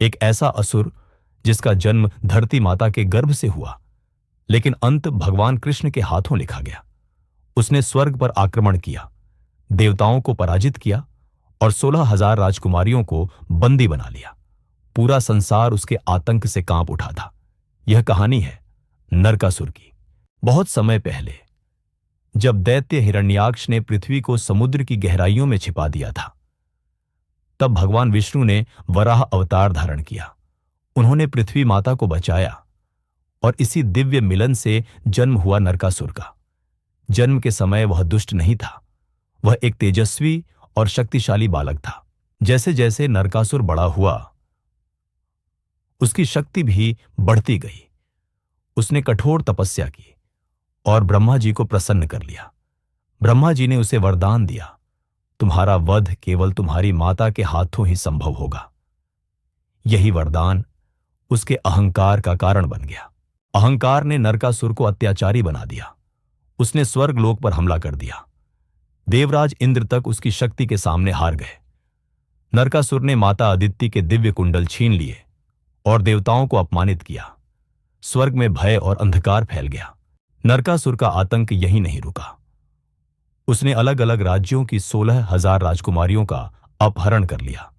एक ऐसा असुर जिसका जन्म धरती माता के गर्भ से हुआ, लेकिन अंत भगवान कृष्ण के हाथों लिखा गया। उसने स्वर्ग पर आक्रमण किया, देवताओं को पराजित किया और 16,000 राजकुमारियों को बंदी बना लिया। पूरा संसार उसके आतंक से कांप उठा था। यह कहानी है नरकासुर की। बहुत समय पहले, जब दैत्य हिरण्याक्ष ने पृथ्वी को समुद्र की गहराइयों में छिपा दिया था, तब भगवान विष्णु ने वराह अवतार धारण किया। उन्होंने पृथ्वी माता को बचाया और इसी दिव्य मिलन से जन्म हुआ नरकासुर का। जन्म के समय वह दुष्ट नहीं था, वह एक तेजस्वी और शक्तिशाली बालक था। जैसे जैसे नरकासुर बड़ा हुआ, उसकी शक्ति भी बढ़ती गई। उसने कठोर तपस्या की और ब्रह्मा जी को प्रसन्न कर लिया। ब्रह्मा जी ने उसे वरदान दिया, तुम्हारा वध केवल तुम्हारी माता के हाथों ही संभव होगा। यही वरदान उसके अहंकार का कारण बन गया। अहंकार ने नरकासुर को अत्याचारी बना दिया। उसने स्वर्गलोक पर हमला कर दिया। देवराज इंद्र तक उसकी शक्ति के सामने हार गए। नरकासुर ने माता अदिति के दिव्य कुंडल छीन लिए और देवताओं को अपमानित किया। स्वर्ग में भय और अंधकार फैल गया। नरकासुर का आतंक यहीं नहीं रुका। उसने अलग अलग राज्यों की 16,000 राजकुमारियों का अपहरण कर लिया।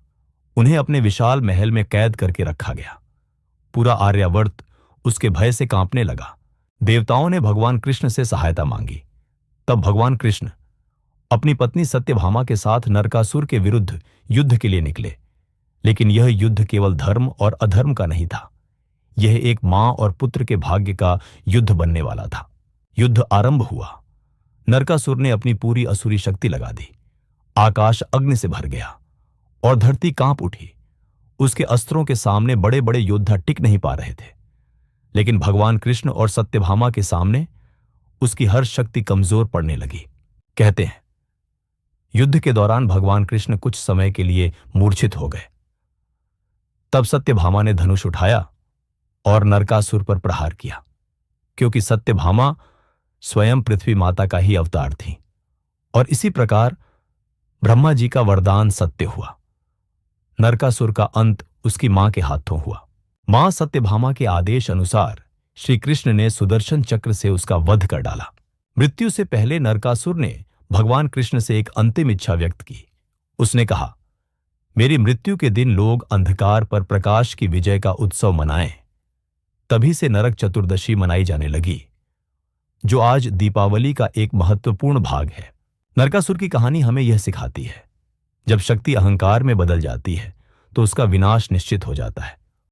उन्हें अपने विशाल महल में कैद करके रखा गया। पूरा आर्यावर्त उसके भय से कांपने लगा। देवताओं ने भगवान कृष्ण से सहायता मांगी। तब भगवान कृष्ण अपनी पत्नी सत्यभामा के साथ नरकासुर के विरुद्ध युद्ध के लिए निकले। लेकिन यह युद्ध केवल धर्म और अधर्म का नहीं था, यह एक मां और पुत्र के भाग्य का युद्ध बनने वाला था। युद्ध आरंभ हुआ। नरकासुर ने अपनी पूरी असुरी शक्ति लगा दी। आकाश अग्नि से भर गया और धरती कांप उठी। उसके अस्त्रों के सामने बड़े बड़े योद्धा टिक नहीं पा रहे थे, लेकिन भगवान कृष्ण और सत्यभामा के सामने उसकी हर शक्ति कमजोर पड़ने लगी। कहते हैं, युद्ध के दौरान भगवान कृष्ण कुछ समय के लिए मूर्छित हो गए। तब सत्यभामा ने धनुष उठाया और नरकासुर पर प्रहार किया, क्योंकि सत्यभामा स्वयं पृथ्वी माता का ही अवतार थी। और इसी प्रकार ब्रह्मा जी का वरदान सत्य हुआ। नरकासुर का अंत उसकी मां के हाथों हुआ। मां सत्यभामा के आदेश अनुसार श्री कृष्ण ने सुदर्शन चक्र से उसका वध कर डाला। मृत्यु से पहले नरकासुर ने भगवान कृष्ण से एक अंतिम इच्छा व्यक्त की। उसने कहा, मेरी मृत्यु के दिन लोग अंधकार पर प्रकाश की विजय का उत्सव मनाएं। तभी से नरक चतुर्दशी मनाई जाने लगी, जो आज दीपावली का एक महत्वपूर्ण भाग है। नरकासुर की कहानी हमें यह सिखाती है, जब शक्ति अहंकार में बदल जाती है तो उसका विनाश निश्चित हो जाता है।